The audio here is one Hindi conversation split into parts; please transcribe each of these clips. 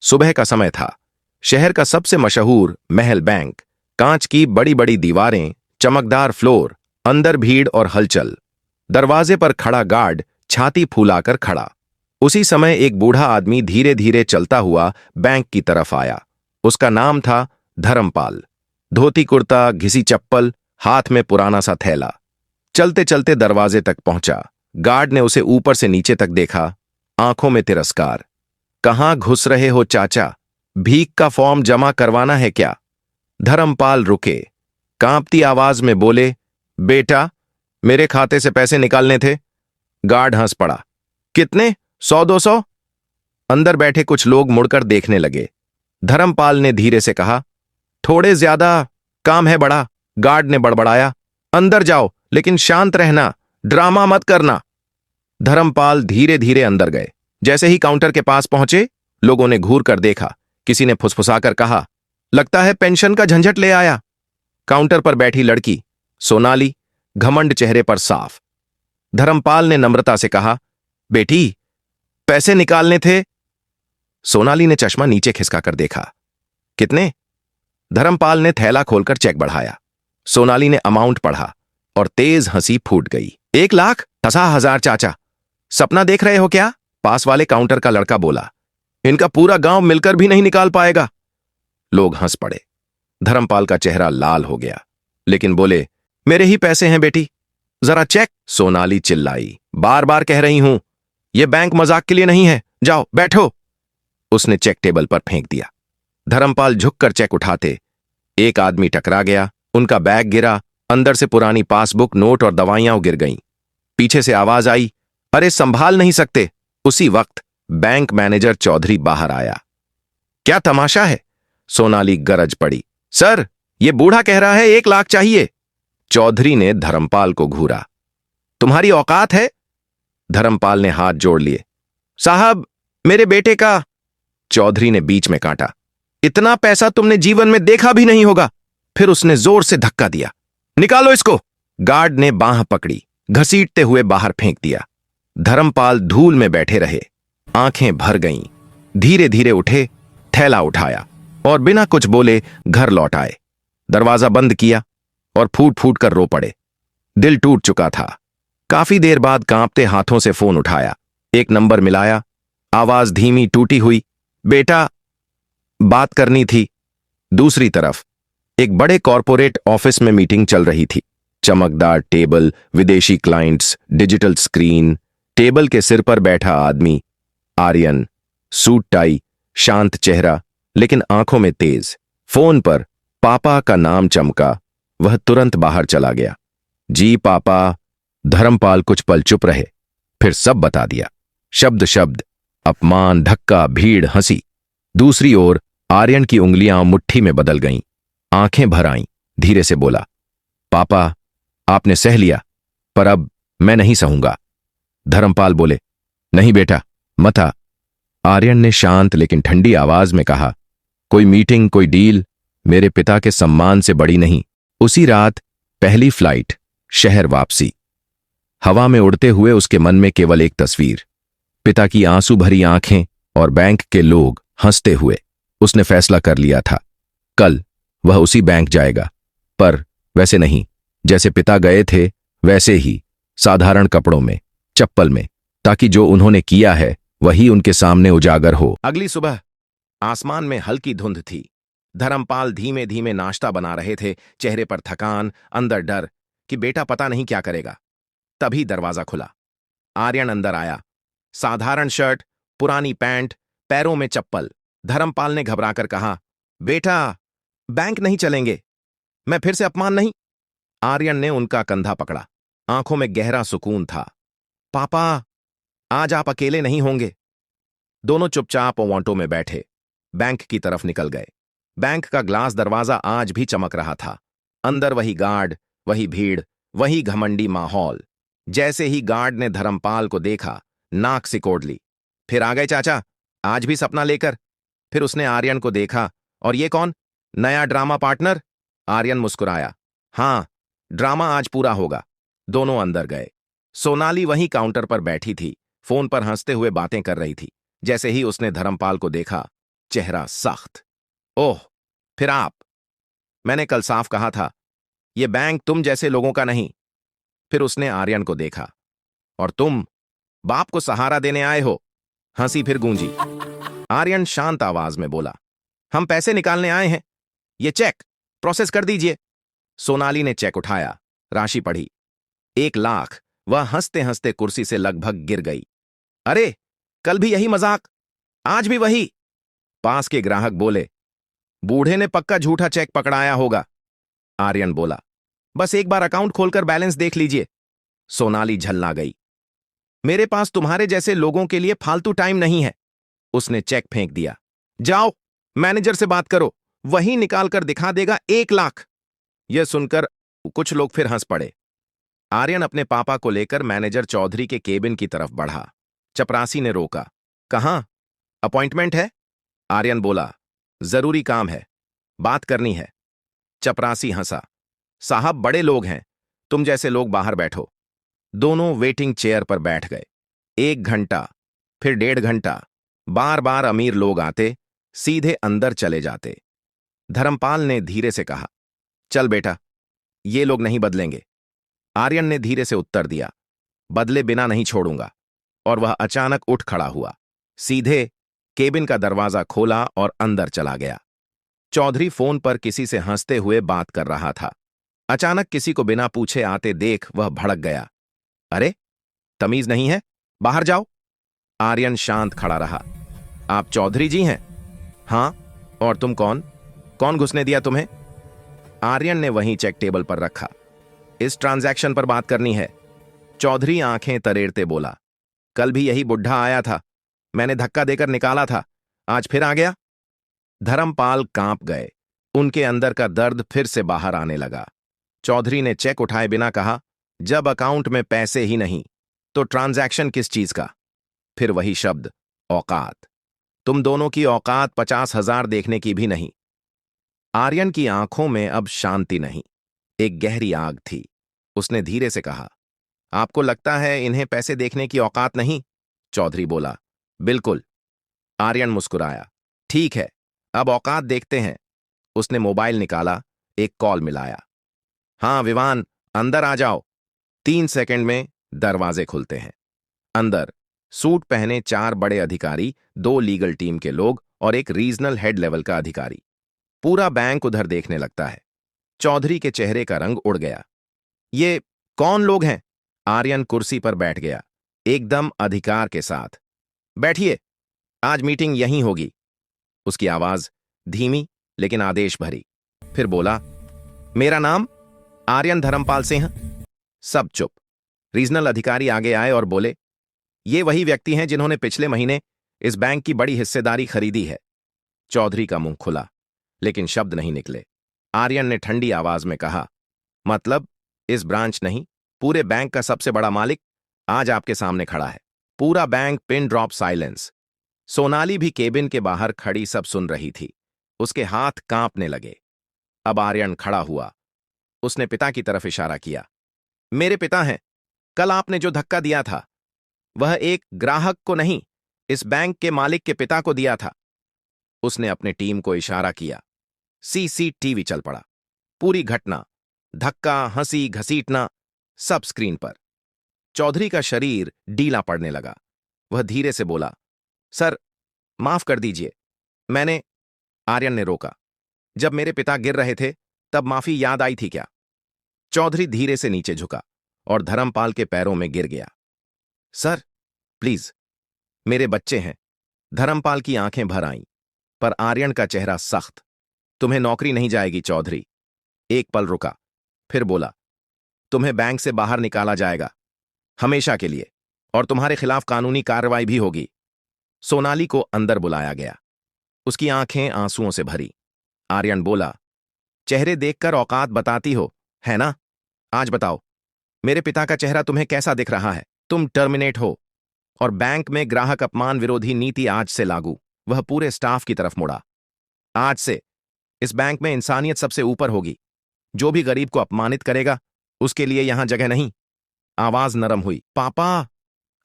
सुबह का समय था। शहर का सबसे मशहूर महल बैंक, कांच की बड़ी बड़ी दीवारें, चमकदार फ्लोर, अंदर भीड़ और हलचल। दरवाजे पर खड़ा गार्ड छाती फूलाकर खड़ा। उसी समय एक बूढ़ा आदमी धीरे धीरे चलता हुआ बैंक की तरफ आया। उसका नाम था धर्मपाल। धोती कुर्ता, घिसी चप्पल, हाथ में पुराना सा थैला। चलते चलते दरवाजे तक पहुंचा। गार्ड ने उसे ऊपर से नीचे तक देखा, आंखों में तिरस्कार। कहां घुस रहे हो चाचा? भीख का फॉर्म जमा करवाना है क्या? धर्मपाल रुके, कांपती आवाज में बोले, बेटा, मेरे खाते से पैसे निकालने थे। गार्ड हंस पड़ा। कितने? 100-200? अंदर बैठे कुछ लोग मुड़कर देखने लगे। धर्मपाल ने धीरे से कहा, थोड़े ज्यादा, काम है बड़ा। गार्ड ने बड़बड़ाया, अंदर जाओ, लेकिन शांत रहना, ड्रामा मत करना। धर्मपाल धीरे धीरे अंदर गए। जैसे ही काउंटर के पास पहुंचे, लोगों ने घूर कर देखा। किसी ने फुसफुसाकर कहा, लगता है पेंशन का झंझट ले आया। काउंटर पर बैठी लड़की सोनाली, घमंड चेहरे पर साफ। धर्मपाल ने नम्रता से कहा, बेटी, पैसे निकालने थे। सोनाली ने चश्मा नीचे खिसकाकर देखा। कितने? धर्मपाल ने थैला खोलकर चेक बढ़ाया। सोनाली ने अमाउंट पढ़ा और तेज हंसी फूट गई। 1,80,000 चाचा, सपना देख रहे हो क्या? पास वाले काउंटर का लड़का बोला। इनका पूरा गांव मिलकर भी नहीं निकाल पाएगा। लोग हंस पड़े। धर्मपाल का चेहरा लाल हो गया, लेकिन बोले, मेरे ही पैसे हैं बेटी, जरा चेक। सोनाली चिल्लाई, बार बार कह रही हूं, यह बैंक मजाक के लिए नहीं है, जाओ बैठो। उसने चेक टेबल पर फेंक दिया। धर्मपाल झुककर चेक उठाते, एक आदमी टकरा गया, उनका बैग गिरा, अंदर से पुरानी पासबुक, नोट और दवाइयां गिर गईं। पीछे से आवाज आई, अरे संभाल नहीं सकते। उसी वक्त बैंक मैनेजर चौधरी बाहर आया। क्या तमाशा है? सोनाली गरज पड़ी। सर, यह बूढ़ा कह रहा है 1 लाख चाहिए। चौधरी ने धर्मपाल को घूरा। तुम्हारी औकात है? धर्मपाल ने हाथ जोड़ लिए। साहब, मेरे बेटे का। चौधरी ने बीच में काटा। इतना पैसा तुमने जीवन में देखा भी नहीं होगा। फिर उसने जोर से धक्का दिया। निकालो इसको। गार्ड ने बांह पकड़ी, घसीटते हुए बाहर फेंक दिया। धर्मपाल धूल में बैठे रहे, आंखें भर गईं। धीरे धीरे उठे, थैला उठाया और बिना कुछ बोले घर लौट आए। दरवाजा बंद किया और फूट फूट कर रो पड़े। दिल टूट चुका था। काफी देर बाद कांपते हाथों से फोन उठाया। एक नंबर मिलाया, आवाज धीमी टूटी हुई, बेटा, बात करनी थी। दूसरी तरफ एक बड़े कॉरपोरेट ऑफिस में मीटिंग चल रही थी। चमकदार टेबल, विदेशी क्लाइंट्स, डिजिटल स्क्रीन। टेबल के सिर पर बैठा आदमी आर्यन, सूट टाई, शांत चेहरा, लेकिन आंखों में तेज। फोन पर पापा का नाम चमका। वह तुरंत बाहर चला गया। जी पापा। धर्मपाल कुछ पल चुप रहे, फिर सब बता दिया। शब्द शब्द, अपमान, धक्का, भीड़, हंसी। दूसरी ओर आर्यन की उंगलियां मुट्ठी में बदल गईं, आंखें भर आईं। धीरे से बोला, पापा, आपने सह लिया, पर अब मैं नहीं सहूंगा। धर्मपाल बोले, नहीं बेटा, मत आ। आर्यन ने शांत लेकिन ठंडी आवाज में कहा, कोई मीटिंग, कोई डील मेरे पिता के सम्मान से बड़ी नहीं। उसी रात पहली फ्लाइट, शहर वापसी। हवा में उड़ते हुए उसके मन में केवल एक तस्वीर, पिता की आंसू भरी आंखें और बैंक के लोग हंसते हुए। उसने फैसला कर लिया था, कल वह उसी बैंक जाएगा, पर वैसे नहीं जैसे पिता गए थे, वैसे ही, साधारण कपड़ों में, चप्पल में, ताकि जो उन्होंने किया है वही उनके सामने उजागर हो। अगली सुबह आसमान में हल्की धुंध थी। धर्मपाल धीमे धीमे नाश्ता बना रहे थे, चेहरे पर थकान, अंदर डर कि बेटा पता नहीं क्या करेगा। तभी दरवाजा खुला। आर्यन अंदर आया। साधारण शर्ट, पुरानी पैंट, पैरों में चप्पल। धर्मपाल ने घबराकर कहा, बेटा, बैंक नहीं चलेंगे। मैं फिर से अपमान नहीं? आर्यन ने उनका कंधा पकड़ा। आंखों में गहरा सुकून था। पापा, आज आप अकेले नहीं होंगे। दोनों चुपचाप ओवांटो में बैठे बैंक की तरफ निकल गए। बैंक का ग्लास दरवाजा आज भी चमक रहा था। अंदर वही गार्ड, वही भीड़, वही घमंडी माहौल। जैसे ही गार्ड ने धर्मपाल को देखा, नाक सिकोड़ ली। फिर आ गए चाचा, आज भी सपना लेकर? फिर उसने आर्यन को देखा, और ये कौन, नया ड्रामा पार्टनर? आर्यन मुस्कुराया, हां, ड्रामा आज पूरा होगा। दोनों अंदर गए। सोनाली वहीं काउंटर पर बैठी थी, फोन पर हंसते हुए बातें कर रही थी। जैसे ही उसने धर्मपाल को देखा, चेहरा सख्त। ओह, फिर आप? मैंने कल साफ कहा था, यह बैंक तुम जैसे लोगों का नहीं। फिर उसने आर्यन को देखा। और तुम बाप को सहारा देने आए हो? हंसी फिर गूंजी। आर्यन शांत आवाज में बोला, हम पैसे निकालने आए हैं। ये चेक प्रोसेस कर दीजिए। सोनाली ने चेक उठाया, राशि पढ़ी, 1 लाख। वह हंसते हंसते कुर्सी से लगभग गिर गई। अरे, कल भी यही मजाक, आज भी वही। पास के ग्राहक बोले, बूढ़े ने पक्का झूठा चेक पकड़ाया होगा। आर्यन बोला, बस एक बार अकाउंट खोलकर बैलेंस देख लीजिए। सोनाली झल्ला गई, मेरे पास तुम्हारे जैसे लोगों के लिए फालतू टाइम नहीं है। उसने चेक फेंक दिया। जाओ, मैनेजर से बात करो, वही निकाल कर दिखा देगा 1 लाख। यह सुनकर कुछ लोग फिर हंस पड़े। आर्यन अपने पापा को लेकर मैनेजर चौधरी के केबिन की तरफ बढ़ा। चपरासी ने रोका। कहां? अपॉइंटमेंट है? आर्यन बोला, जरूरी काम है, बात करनी है। चपरासी हंसा, साहब बड़े लोग हैं, तुम जैसे लोग बाहर बैठो। दोनों वेटिंग चेयर पर बैठ गए। 1 घंटा, फिर 1.5 घंटा। बार बार अमीर लोग आते, सीधे अंदर चले जाते। धर्मपाल ने धीरे से कहा, चल बेटा, ये लोग नहीं बदलेंगे। आर्यन ने धीरे से उत्तर दिया, बदले बिना नहीं छोड़ूंगा। और वह अचानक उठ खड़ा हुआ, सीधे केबिन का दरवाजा खोला और अंदर चला गया। चौधरी फोन पर किसी से हंसते हुए बात कर रहा था। अचानक किसी को बिना पूछे आते देख वह भड़क गया। अरे, तमीज नहीं है, बाहर जाओ। आर्यन शांत खड़ा रहा। आप चौधरी जी हैं? हां, और तुम कौन? कौन घुसने दिया तुम्हें? आर्यन ने वहीं चेक टेबल पर रखा। इस ट्रांजैक्शन पर बात करनी है। चौधरी आंखें तरेड़ते बोला, कल भी यही बुढ़ा आया था, मैंने धक्का देकर निकाला था, आज फिर आ गया। धर्मपाल कांप गए। उनके अंदर का दर्द फिर से बाहर आने लगा। चौधरी ने चेक उठाए बिना कहा, जब अकाउंट में पैसे ही नहीं तो ट्रांजैक्शन किस चीज का? फिर वही शब्द, औकात। तुम दोनों की औकात 50,000 देखने की भी नहीं। आर्यन की आंखों में अब शांति नहीं, एक गहरी आग थी। उसने धीरे से कहा, आपको लगता है इन्हें पैसे देखने की औकात नहीं? चौधरी बोला, बिल्कुल। आर्यन मुस्कुराया, ठीक है, अब औकात देखते हैं। उसने मोबाइल निकाला, एक कॉल मिलाया। हां विवान, अंदर आ जाओ। 3 सेकंड में दरवाजे खुलते हैं। अंदर सूट पहने 4 बड़े अधिकारी, 2 लीगल टीम के लोग और एक रीजनल हेड लेवल का अधिकारी। पूरा बैंक उधर देखने लगता है। चौधरी के चेहरे का रंग उड़ गया। ये कौन लोग हैं? आर्यन कुर्सी पर बैठ गया, एकदम अधिकार के साथ। बैठिए, आज मीटिंग यहीं होगी। उसकी आवाज धीमी लेकिन आदेश भरी। फिर बोला, मेरा नाम आर्यन धर्मपाल सिंह। सब चुप। रीजनल अधिकारी आगे आए और बोले, ये वही व्यक्ति हैं जिन्होंने पिछले महीने इस बैंक की बड़ी हिस्सेदारी खरीदी है। चौधरी का मुंह खुला, लेकिन शब्द नहीं निकले। आर्यन ने ठंडी आवाज में कहा, मतलब इस ब्रांच नहीं, पूरे बैंक का सबसे बड़ा मालिक आज आपके सामने खड़ा है। पूरा bank pin drop silence. Sonali भी केबिन के बाहर खड़ी सब सुन रही थी। उसके हाथ कांपने लगे। अब आर्यन खड़ा हुआ। उसने पिता की तरफ इशारा किया, मेरे पिता हैं। कल आपने जो धक्का दिया था वह एक ग्राहक को नहीं, इस बैंक के मालिक के पिता को दिया था। उसने अपने टीम को इशारा किया। सीसीटीवी चल पड़ा। पूरी घटना, धक्का, हंसी, घसीटना, सब स्क्रीन पर। चौधरी का शरीर डीला पड़ने लगा। वह धीरे से बोला, सर माफ कर दीजिए, मैंने। आर्यन ने रोका, जब मेरे पिता गिर रहे थे तब माफी याद आई थी क्या? चौधरी धीरे से नीचे झुका और धर्मपाल के पैरों में गिर गया। सर प्लीज, मेरे बच्चे हैं। धर्मपाल की आंखें भर आईं, पर आर्यन का चेहरा सख्त। तुम्हें नौकरी नहीं जाएगी चौधरी। एक पल रुका, फिर बोला, तुम्हें बैंक से बाहर निकाला जाएगा, हमेशा के लिए, और तुम्हारे खिलाफ कानूनी कार्रवाई भी होगी। सोनाली को अंदर बुलाया गया। उसकी आंखें आंसुओं से भरी। आर्यन बोला, चेहरे देखकर औकात बताती हो, है ना? आज बताओ, मेरे पिता का चेहरा तुम्हें कैसा दिख रहा है? तुम टर्मिनेट हो, और बैंक में ग्राहक अपमान विरोधी नीति आज से लागू। वह पूरे स्टाफ की तरफ मुड़ा। आज से इस बैंक में इंसानियत सबसे ऊपर होगी। जो भी गरीब को अपमानित करेगा उसके लिए यहां जगह नहीं। आवाज नरम हुई, पापा,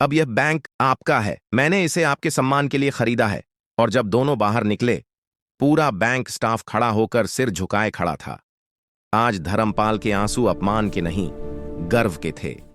अब यह बैंक आपका है, मैंने इसे आपके सम्मान के लिए खरीदा है। और जब दोनों बाहर निकले, पूरा बैंक स्टाफ खड़ा होकर सिर झुकाए खड़ा था। आज धर्मपाल के आंसू अपमान के नहीं, गर्व के थे।